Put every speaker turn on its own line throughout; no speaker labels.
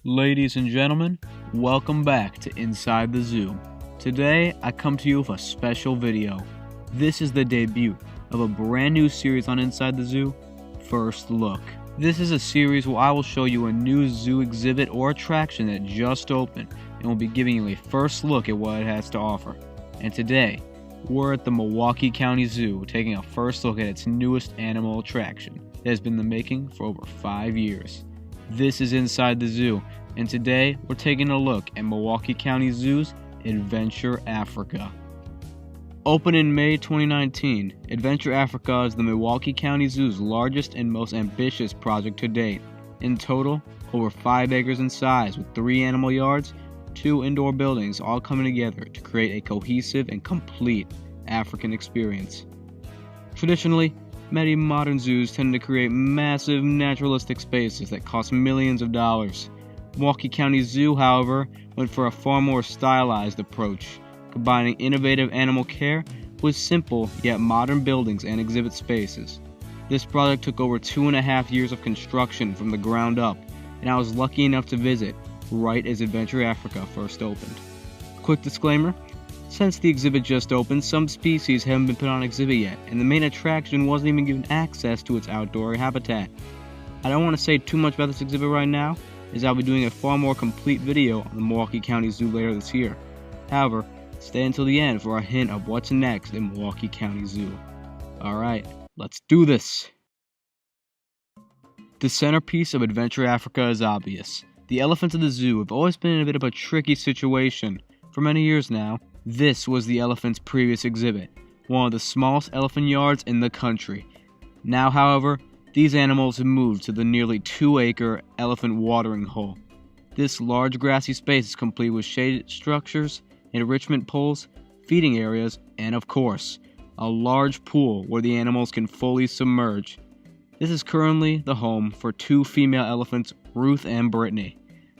Ladies and gentlemen, welcome back to Inside the Zoo. Today, I come to you with a special video. This is the debut of a brand new series on Inside the Zoo, First Look. This is a series where I will show you a new zoo exhibit or attraction that just opened and will be giving you a first look at what it has to offer. And today, we're at the Milwaukee County Zoo taking a first look at its newest animal attraction that has been in the making for over 5 years. This is Inside the Zoo, and today we're taking a look at Milwaukee County Zoo's Adventure Africa. Opened in May 2019, Adventure Africa is the Milwaukee County Zoo's largest and most ambitious project to date. In total, over 5 acres in size with 3 animal yards, 2 indoor buildings, all coming together to create a cohesive and complete African experience. Traditionally, many modern zoos tend to create massive naturalistic spaces that cost millions of dollars. Milwaukee County Zoo, however, went for a far more stylized approach, combining innovative animal care with simple yet modern buildings and exhibit spaces. This project took over 2.5 years of construction from the ground up, and I was lucky enough to visit right as Adventure Africa first opened. Quick disclaimer: since the exhibit just opened, some species haven't been put on exhibit yet, and the main attraction wasn't even given access to its outdoor habitat. I don't want to say too much about this exhibit right now, as I'll be doing a far more complete video on the Milwaukee County Zoo later this year. However, stay until the end for a hint of what's next in Milwaukee County Zoo. Alright, let's do this! The centerpiece of Adventure Africa is obvious. The elephants of the zoo have always been in a bit of a tricky situation. For many years now, this was the elephant's previous exhibit, one of the smallest elephant yards in the country. Now, however, these animals have moved to the nearly 2-acre elephant watering hole. This large grassy space is complete with shaded structures, enrichment pools, feeding areas, and of course, a large pool where the animals can fully submerge. This is currently the home for 2 female elephants, Ruth and Brittany.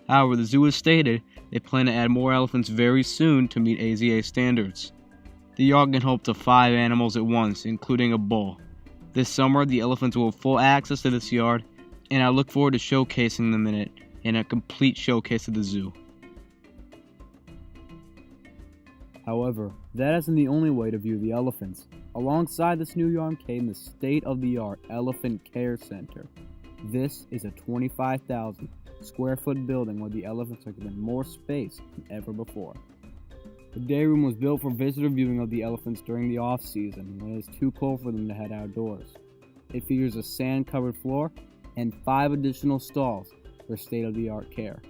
However, the zoo has stated they plan to add more elephants very soon to meet AZA standards. The yard can hold up to 5 animals at once, including a bull. This summer, the elephants will have full access to this yard, and I look forward to showcasing them in it in a complete showcase of the zoo. However, that isn't the only way to view the elephants. Alongside this new yard came the state-of-the-art Elephant Care Center. This is a 25,000 square foot building where the elephants are given more space than ever before. The day room was built for visitor viewing of the elephants during the off-season when it is too cold for them to head outdoors. It features a sand-covered floor and 5 additional stalls for state-of-the-art care.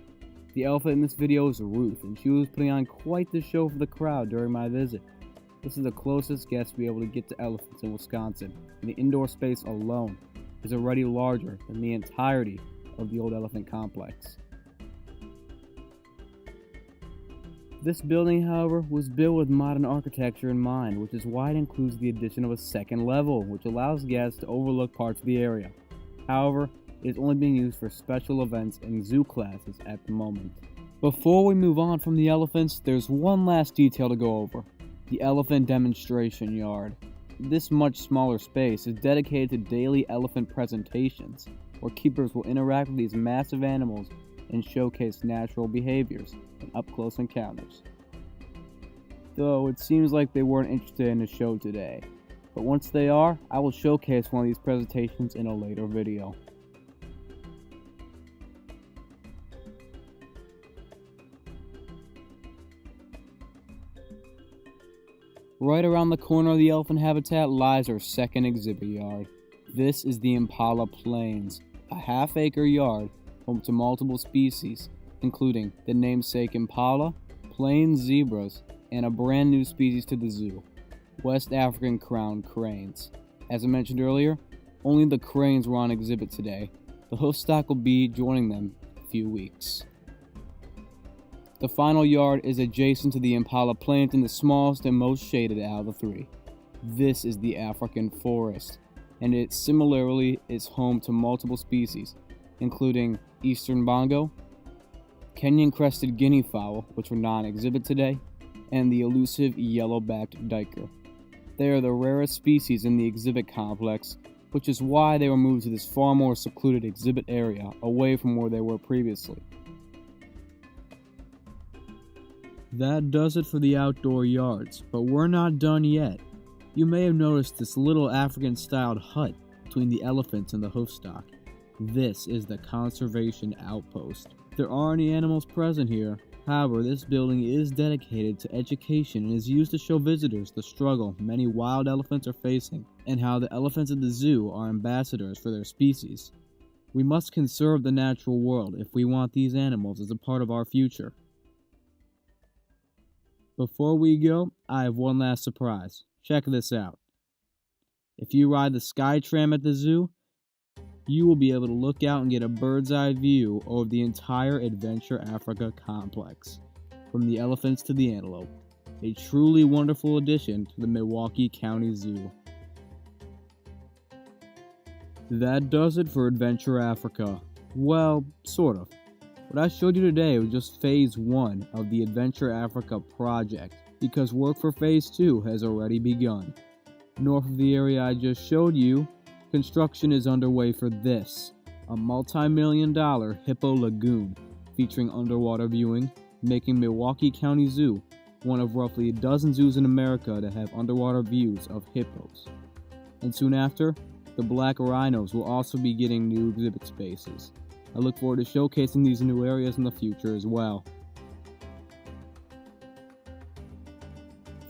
The elephant in this video is Ruth, and she was putting on quite the show for the crowd during my visit. This is the closest guest to be able to get to elephants in Wisconsin, and the indoor space alone is already larger than the entirety of the old elephant complex. This building, however, was built with modern architecture in mind, which is why it includes the addition of a second level, which allows guests to overlook parts of the area. However, it is only being used for special events and zoo classes at the moment. Before we move on from the elephants, there's one last detail to go over: the elephant demonstration yard. This much smaller space is dedicated to daily elephant presentations, where keepers will interact with these massive animals and showcase natural behaviors and up-close encounters. Though it seems like they weren't interested in the show today, but once they are, I will showcase one of these presentations in a later video. Right around the corner of the elephant habitat lies our second exhibit yard. This is the Impala Plains, a half-acre yard home to multiple species, including the namesake impala, plains zebras, and a brand new species to the zoo, West African crowned cranes. As I mentioned earlier, only the cranes were on exhibit today. The hoof stock will be joining them in a few weeks. The final yard is adjacent to the Impala Plains and the smallest and most shaded out of the 3. This is the African forest, and it similarly is home to multiple species, including eastern bongo, Kenyan crested guinea fowl, which were not on exhibit today, and the elusive yellow-backed duiker. They are the rarest species in the exhibit complex, which is why they were moved to this far more secluded exhibit area away from where they were previously. That does it for the outdoor yards, but we're not done yet. You may have noticed this little African-styled hut between the elephants and the hoofstock. This is the conservation outpost. There aren't any animals present here. However, this building is dedicated to education and is used to show visitors the struggle many wild elephants are facing and how the elephants at the zoo are ambassadors for their species. We must conserve the natural world if we want these animals as a part of our future. Before we go, I have one last surprise. Check this out. If you ride the Sky Tram at the zoo, you will be able to look out and get a bird's eye view of the entire Adventure Africa complex, from the elephants to the antelope. A truly wonderful addition to the Milwaukee County Zoo. That does it for Adventure Africa. Well, sort of. What I showed you today was just Phase 1 of the Adventure Africa project, because work for Phase 2 has already begun. North of the area I just showed you, construction is underway for this, a multi-million-dollar Hippo Lagoon, featuring underwater viewing, making Milwaukee County Zoo one of roughly a dozen zoos in America to have underwater views of hippos. And soon after, the black rhinos will also be getting new exhibit spaces. I look forward to showcasing these new areas in the future as well.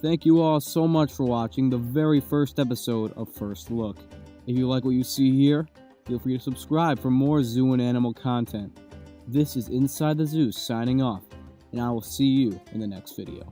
Thank you all so much for watching the very first episode of First Look. If you like what you see here, feel free to subscribe for more zoo and animal content. This is Inside the Zoo signing off, and I will see you in the next video.